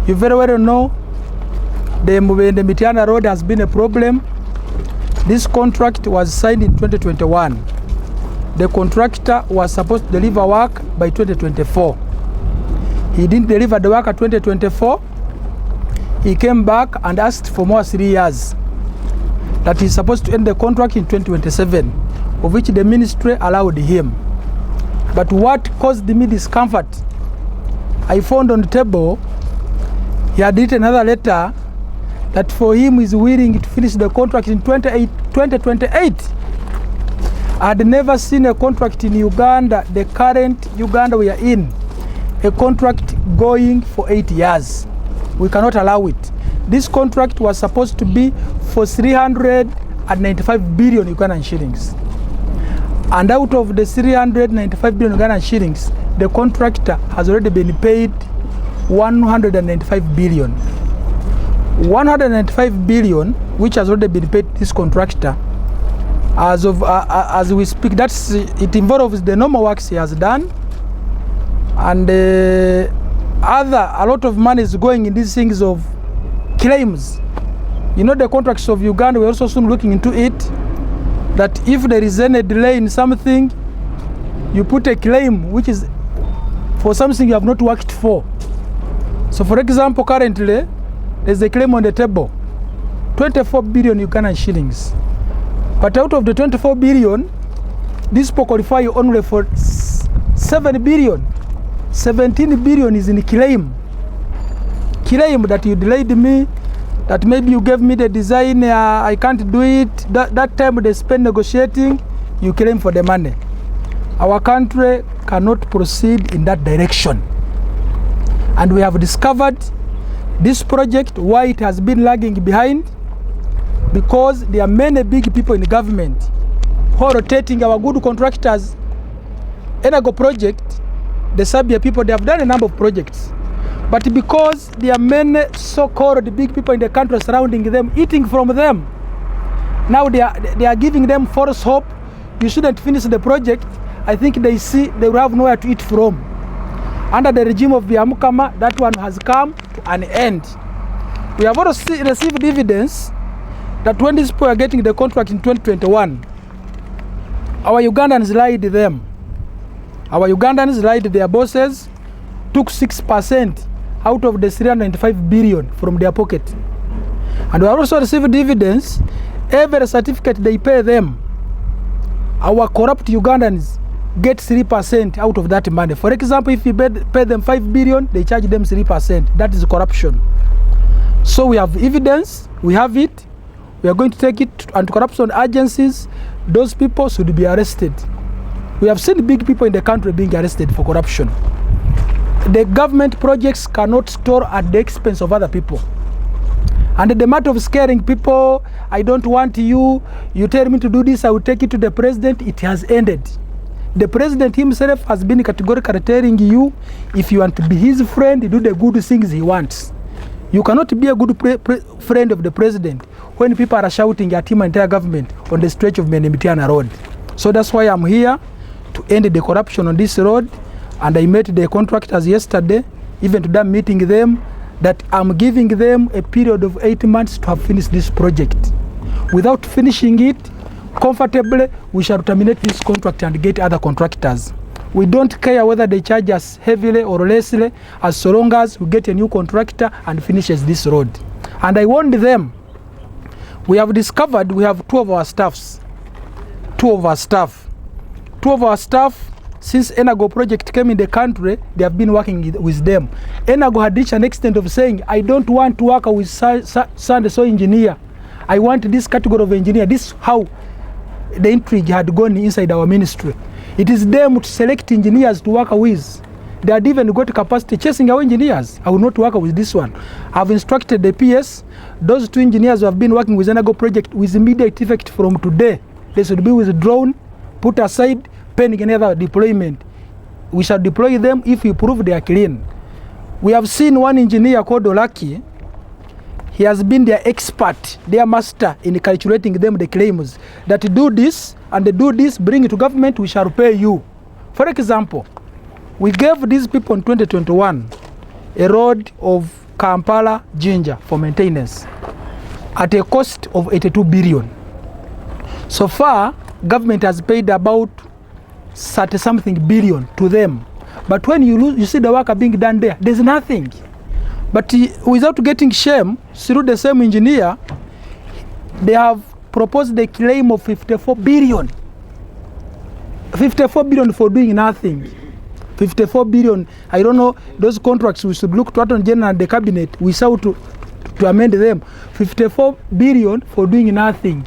You very well know the Mubende Mityana road has been a problem. This contract was signed in 2021. The contractor was supposed to deliver work by 2024. He didn't deliver the work at 2024. He came back and asked for more 3 years. That he's supposed to end the contract in 2027, of which the ministry allowed him. But what caused me discomfort, I found on the table, he had written another letter that for him is willing to finish the contract in 2028. I had never seen a contract in Uganda, the current Uganda we are in, a contract going for 8 years. We cannot allow it. This contract was supposed to be for 395 billion Ugandan shillings. And out of the 395 billion Ugandan shillings, the contractor has already been paid 195 billion. 195 billion, which has already been paid this contractor, as we speak, it involves the normal works he has done, and a lot of money is going in these things of claims. You know, the contracts of Uganda, we're also soon looking into it, that if there is any delay in something, you put a claim which is for something you have not worked for. So for example, currently there's a claim on the table, 24 billion Ugandan shillings. But out of the 24 billion, these people qualify only for 7 billion. 17 billion is in claim. Claim that you delayed me, that maybe you gave me the design, I can't do it. That time they spend negotiating, you claim for the money. Our country cannot proceed in that direction. And we have discovered this project, why it has been lagging behind, because there are many big people in the government who are rotating our good contractors. Enago project, the Sabia people, they have done a number of projects. But because there are many so-called big people in the country surrounding them, eating from them, now they are giving them false hope. You shouldn't finish the project. I think they see they will have nowhere to eat from. Under the regime of Byamukama, that one has come to an end. We have also received evidence that when these people are getting the contract in 2021, our Ugandans lied them. Our Ugandans lied their bosses, took 6% out of the 395 billion from their pocket. And we have also received evidence, every certificate they pay them, our corrupt Ugandans get 3% out of that money. For example, if you pay them 5 billion, they charge them 3%. That is corruption. So we have evidence, we have it, we are going to take it to anti-corruption agencies. Those people should be arrested. We have seen big people in the country being arrested for corruption. The government projects cannot store at the expense of other people. And the matter of scaring people, I don't want you, you tell me to do this, I will take it to the president, it has ended. The president himself has been categorically telling you, if you want to be his friend, do the good things he wants. You cannot be a good friend of the president when people are shouting at him and entire government on the stretch of Mityana road. So that's why I'm here to end the corruption on this road. And I met the contractors yesterday, even today I'm meeting them, that I'm giving them a period of 8 months to have finished this project. Without finishing it comfortably, we shall terminate this contract and get other contractors. We don't care whether they charge us heavily or lessly, as so long as we get a new contractor and finishes this road. And I warned them, we have discovered we have two of our staff, since Enago project came in the country, they have been working with them. Enago had reached an extent of saying, I don't want to work with sand soil engineer. I want this category of engineer. This is how the intrigue had gone inside our ministry. It is them to select engineers to work with. They had even got capacity chasing our engineers. I will not work with this one. I've instructed the PS, those two engineers who have been working with Enago project with immediate effect from today, they should be withdrawn, put aside, pending another deployment. We shall deploy them if we prove they are clean. We have seen one engineer called Olaki. He has been their expert, their master in calculating them the claims that do this and they do this, bring it to government, we shall pay you. For example, we gave these people in 2021 a road of Kampala Jinja for maintenance at a cost of 82 billion. So far, government has paid about 30-something billion to them. But when you see the work being done there, there's nothing. But without getting shame, through the same engineer, they have proposed the claim of 54 billion. 54 billion for doing nothing. 54 billion, I don't know, those contracts we should look to Attorney General and the cabinet, we sought to amend them. 54 billion for doing nothing.